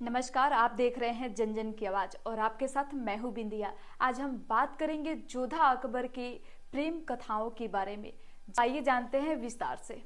नमस्कार, आप देख रहे हैं जन जन की आवाज और आपके साथ मैं हूं बिंदिया। आज हम बात करेंगे जोधा अकबर की प्रेम कथाओं के बारे में। आइए जानते हैं विस्तार से।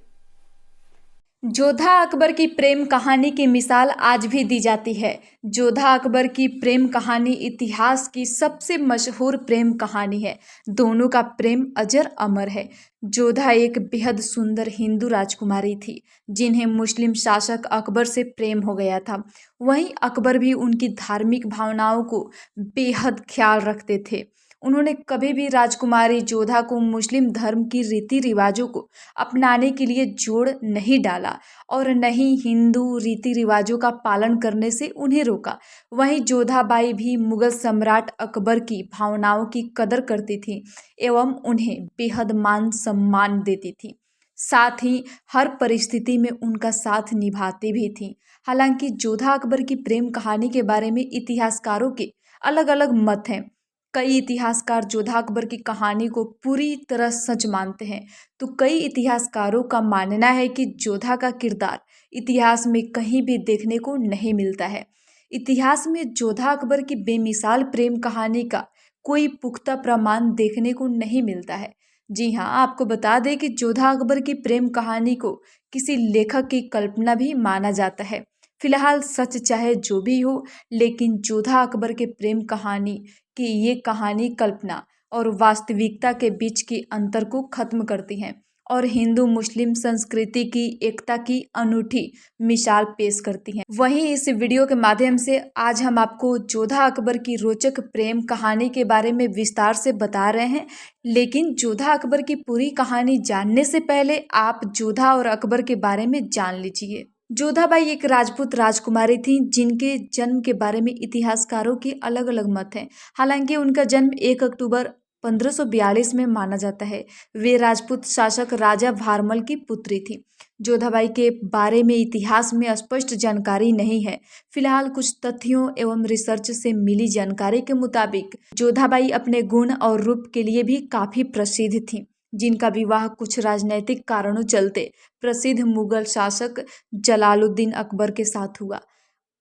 जोधा अकबर की प्रेम कहानी की मिसाल आज भी दी जाती है। जोधा अकबर की प्रेम कहानी इतिहास की सबसे मशहूर प्रेम कहानी है। दोनों का प्रेम अजर अमर है। जोधा एक बेहद सुंदर हिंदू राजकुमारी थी जिन्हें मुस्लिम शासक अकबर से प्रेम हो गया था। वहीं अकबर भी उनकी धार्मिक भावनाओं को बेहद ख्याल रखते थे। उन्होंने कभी भी राजकुमारी जोधा को मुस्लिम धर्म की रीति रिवाजों को अपनाने के लिए जोड़ नहीं डाला और न ही हिंदू रीति रिवाजों का पालन करने से उन्हें रोका। वहीं जोधाबाई भी मुगल सम्राट अकबर की भावनाओं की कदर करती थी एवं उन्हें बेहद मान सम्मान देती थी। साथ ही हर परिस्थिति में उनका साथ निभाती भी थी। हालांकि जोधा अकबर की प्रेम कहानी के बारे में इतिहासकारों के अलग अलग मत हैं। कई इतिहासकार जोधा अकबर की कहानी को पूरी तरह सच मानते हैं, तो कई इतिहासकारों का मानना है कि जोधा का किरदार इतिहास में कहीं भी देखने को नहीं मिलता है। इतिहास में जोधा अकबर की बेमिसाल प्रेम कहानी का कोई पुख्ता प्रमाण देखने को नहीं मिलता है। जी हाँ, आपको बता दें कि जोधा अकबर की प्रेम कहानी को किसी लेखक की कल्पना भी माना जाता है। फिलहाल सच चाहे जो भी हो, लेकिन जोधा अकबर के प्रेम कहानी कि ये कहानी कल्पना और वास्तविकता के बीच की अंतर को खत्म करती है और हिंदू मुस्लिम संस्कृति की एकता की अनूठी मिसाल पेश करती है। वहीं इस वीडियो के माध्यम से आज हम आपको जोधा अकबर की रोचक प्रेम कहानी के बारे में विस्तार से बता रहे हैं। लेकिन जोधा अकबर की पूरी कहानी जानने से पहले आप जोधा और अकबर के बारे में जान लीजिए। जोधाबाई एक राजपूत राजकुमारी थी जिनके जन्म के बारे में इतिहासकारों के अलग अलग मत हैं। हालांकि उनका जन्म 1 अक्टूबर 1542 में माना जाता है। वे राजपूत शासक राजा भारमल की पुत्री थी। जोधाबाई के बारे में इतिहास में स्पष्ट जानकारी नहीं है। फिलहाल कुछ तथ्यों एवं रिसर्च से मिली जानकारी के मुताबिक जोधाबाई अपने गुण और रूप के लिए भी काफी प्रसिद्ध थी, जिनका विवाह कुछ राजनैतिक कारणों चलते प्रसिद्ध मुगल शासक जलालुद्दीन अकबर के साथ हुआ।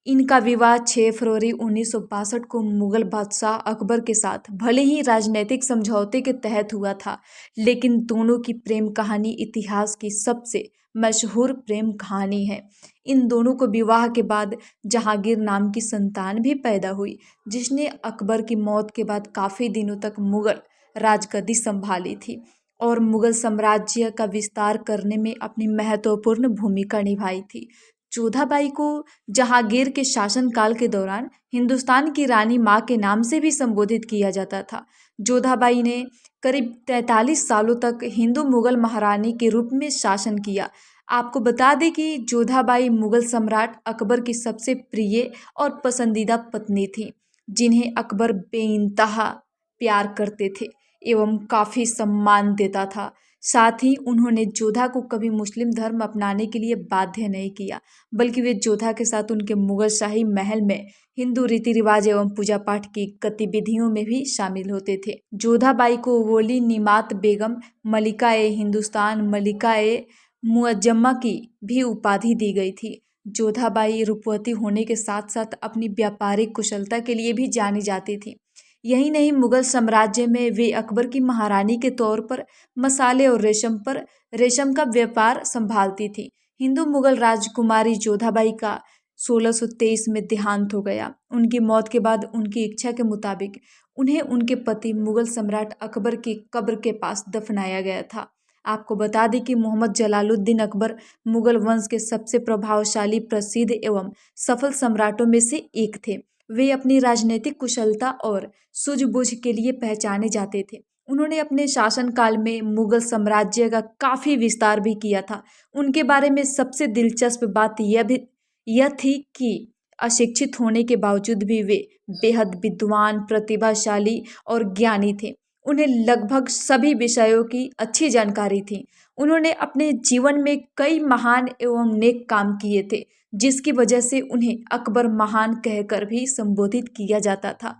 इनका विवाह 6 फरवरी 1962 को मुगल बादशाह अकबर के साथ भले ही राजनीतिक समझौते के तहत हुआ था, लेकिन दोनों की प्रेम कहानी इतिहास की सबसे मशहूर प्रेम कहानी है। इन दोनों को विवाह के बाद जहांगीर नाम की संतान भी पैदा हुई, जिसने अकबर की मौत के बाद काफ़ी दिनों तक मुगल राजगद्दी संभाली थी और मुगल साम्राज्य का विस्तार करने में अपनी महत्वपूर्ण भूमिका निभाई थी। जोधाबाई को जहांगीर के शासनकाल के दौरान हिंदुस्तान की रानी माँ के नाम से भी संबोधित किया जाता था। जोधाबाई ने करीब 43 सालों तक हिंदू मुगल महारानी के रूप में शासन किया। आपको बता दें कि जोधाबाई मुगल सम्राट अकबर की सबसे प्रिय और पसंदीदा पत्नी थी, जिन्हें अकबर बेइंतहा प्यार करते थे एवं काफ़ी सम्मान देता था। साथ ही उन्होंने जोधा को कभी मुस्लिम धर्म अपनाने के लिए बाध्य नहीं किया, बल्कि वे जोधा के साथ उनके मुगल शाही महल में हिंदू रीति रिवाज एवं पूजा पाठ की गतिविधियों में भी शामिल होते थे। जोधाबाई को वली निमात बेगम, मलिका ए हिंदुस्तान, मलिका ए मुअज्जमा की भी उपाधि दी गई थी। जोधाबाई रूपवती होने के साथ साथ अपनी व्यापारिक कुशलता के लिए भी जानी जाती थी। यही नहीं, मुगल साम्राज्य में वे अकबर की महारानी के तौर पर मसाले और रेशम का व्यापार संभालती थी। हिंदू मुगल राजकुमारी जोधाबाई का 1623 में देहांत हो गया। उनकी मौत के बाद उनकी इच्छा के मुताबिक उन्हें उनके पति मुगल सम्राट अकबर की कब्र के पास दफनाया गया था। आपको बता दें कि मोहम्मद जलालुद्दीन अकबर मुगल वंश के सबसे प्रभावशाली, प्रसिद्ध एवं सफल सम्राटों में से एक थे। वे अपनी राजनीतिक कुशलता और सूझबूझ के लिए पहचाने जाते थे। उन्होंने अपने शासनकाल में मुगल साम्राज्य का काफ़ी विस्तार भी किया था। उनके बारे में सबसे दिलचस्प बात यह थी कि अशिक्षित होने के बावजूद भी वे बेहद विद्वान, प्रतिभाशाली और ज्ञानी थे। उन्हें लगभग सभी विषयों की अच्छी जानकारी थी। उन्होंने अपने जीवन में कई महान एवं नेक काम किए थे, जिसकी वजह से उन्हें अकबर महान कहकर भी संबोधित किया जाता था।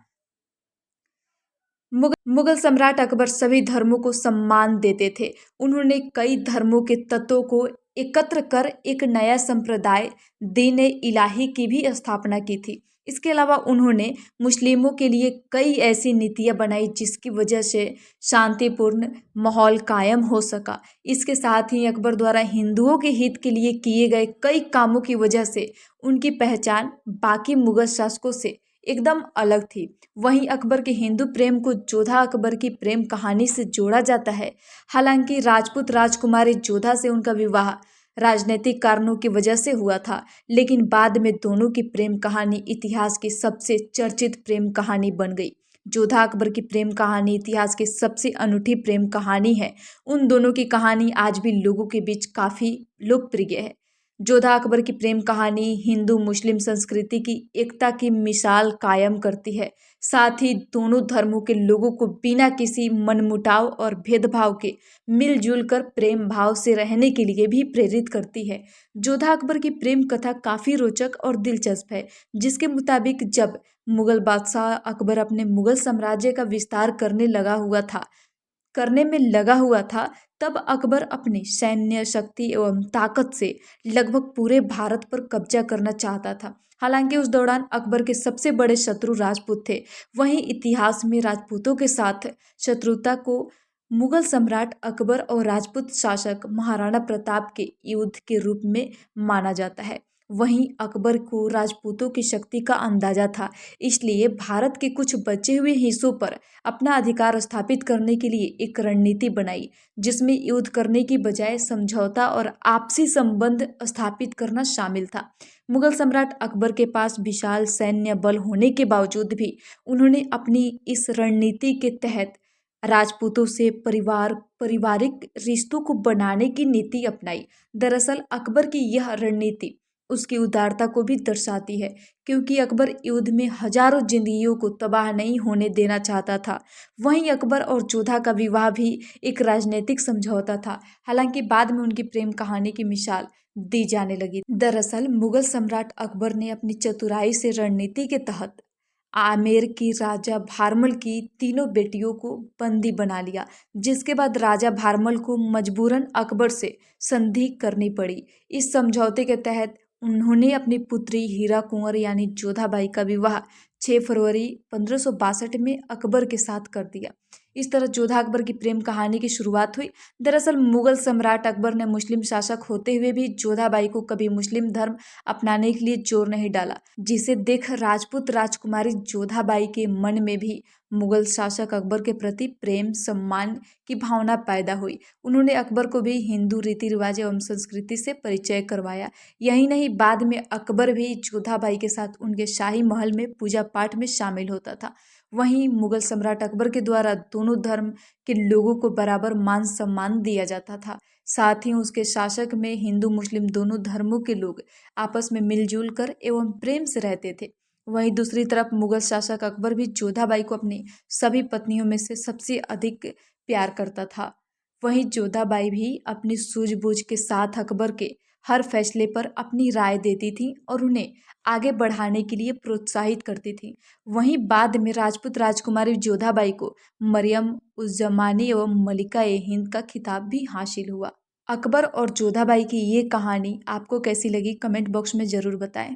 मुगल सम्राट अकबर सभी धर्मों को सम्मान देते थे। उन्होंने कई धर्मों के तत्वों को एकत्र कर एक नया संप्रदाय दीन इलाही की भी स्थापना की थी। इसके अलावा उन्होंने मुस्लिमों के लिए कई ऐसी नीतियां बनाई जिसकी वजह से शांतिपूर्ण माहौल कायम हो सका। इसके साथ ही अकबर द्वारा हिंदुओं के हित के लिए किए गए कई कामों की वजह से उनकी पहचान बाकी मुगल शासकों से एकदम अलग थी। वहीं अकबर के हिंदू प्रेम को जोधा अकबर की प्रेम कहानी से जोड़ा जाता है। हालांकि राजपूत राजकुमारी जोधा से उनका विवाह राजनीतिक कारणों की वजह से हुआ था, लेकिन बाद में दोनों की प्रेम कहानी इतिहास की सबसे चर्चित प्रेम कहानी बन गई। जोधा अकबर की प्रेम कहानी इतिहास की सबसे अनूठी प्रेम कहानी है। उन दोनों की कहानी आज भी लोगों के बीच काफी लोकप्रिय है। जोधा अकबर की प्रेम कहानी हिंदू मुस्लिम संस्कृति की एकता की मिसाल कायम करती है। साथ ही दोनों धर्मों के लोगों को बिना किसी मनमुटाव और भेदभाव के मिलजुल कर प्रेम भाव से रहने के लिए भी प्रेरित करती है। जोधा अकबर की प्रेम कथा काफी रोचक और दिलचस्प है, जिसके मुताबिक जब मुगल बादशाह अकबर अपने मुगल साम्राज्य का विस्तार करने में लगा हुआ था, तब अकबर अपनी सैन्य शक्ति एवं ताकत से लगभग पूरे भारत पर कब्जा करना चाहता था। हालांकि उस दौरान अकबर के सबसे बड़े शत्रु राजपूत थे। वहीं इतिहास में राजपूतों के साथ शत्रुता को मुगल सम्राट अकबर और राजपूत शासक महाराणा प्रताप के युद्ध के रूप में माना जाता है। वहीं अकबर को राजपूतों की शक्ति का अंदाजा था, इसलिए भारत के कुछ बचे हुए हिस्सों पर अपना अधिकार स्थापित करने के लिए एक रणनीति बनाई, जिसमें युद्ध करने की बजाय समझौता और आपसी संबंध स्थापित करना शामिल था। मुगल सम्राट अकबर के पास विशाल सैन्य बल होने के बावजूद भी उन्होंने अपनी इस रणनीति के तहत राजपूतों से पारिवारिक रिश्तों को बनाने की नीति अपनाई। दरअसल अकबर की यह रणनीति उसकी उदारता को भी दर्शाती है, क्योंकि अकबर युद्ध में हजारों जिंदगियों को तबाह नहीं होने देना चाहता था। वहीं अकबर और जोधा का विवाह भी एक राजनीतिक समझौता था। हालांकि बाद में उनकी प्रेम कहानी की मिसाल दी जाने लगी। दरअसल मुगल सम्राट अकबर ने अपनी चतुराई से रणनीति के तहत आमेर की राजा भारमल की तीनों बेटियों को बंदी बना लिया, जिसके बाद राजा भारमल को मजबूरन अकबर से संधि करनी पड़ी। इस समझौते के तहत उन्होंने अपनी पुत्री हीरा कुंवर यानी जोधाबाई का विवाह 6 फरवरी 1562 में अकबर के साथ कर दिया। इस तरह जोधा अकबर की प्रेम कहानी की शुरुआत हुई। दरअसल मुगल सम्राट अकबर ने मुस्लिम शासक होते हुए भी जोधाबाई को कभी मुस्लिम धर्म अपनाने के लिए जोर नहीं डाला, जिसे देख राजपूत राजकुमारी जोधाबाई के मन में भी मुगल शासक अकबर के प्रति प्रेम सम्मान की भावना पैदा हुई। उन्होंने अकबर को भी हिंदू रीति रिवाज एवं संस्कृति से परिचय करवाया। यही नहीं, बाद में अकबर भी जोधाबाई के साथ उनके शाही महल में पूजा पाठ में शामिल होता था। वहीं मुगल सम्राट अकबर के द्वारा दोनों धर्म के लोगों को बराबर मान सम्मान दिया जाता था। साथ ही उसके शासक में हिंदू मुस्लिम दोनों धर्मों के लोग आपस में मिलजुल कर एवं प्रेम से रहते थे। वहीं दूसरी तरफ मुगल शासक अकबर भी जोधाबाई को अपनी सभी पत्नियों में से सबसे अधिक प्यार करता था। वहीं जोधाबाई भी अपनी सूझबूझ के साथ अकबर के हर फैसले पर अपनी राय देती थी और उन्हें आगे बढ़ाने के लिए प्रोत्साहित करती थी। वहीं बाद में राजपूत राजकुमारी जोधाबाई को मरियम उज जमानी एवं मलिका ए हिंद का खिताब भी हासिल हुआ। अकबर और जोधाबाई की ये कहानी आपको कैसी लगी, कमेंट बॉक्स में ज़रूर बताएं।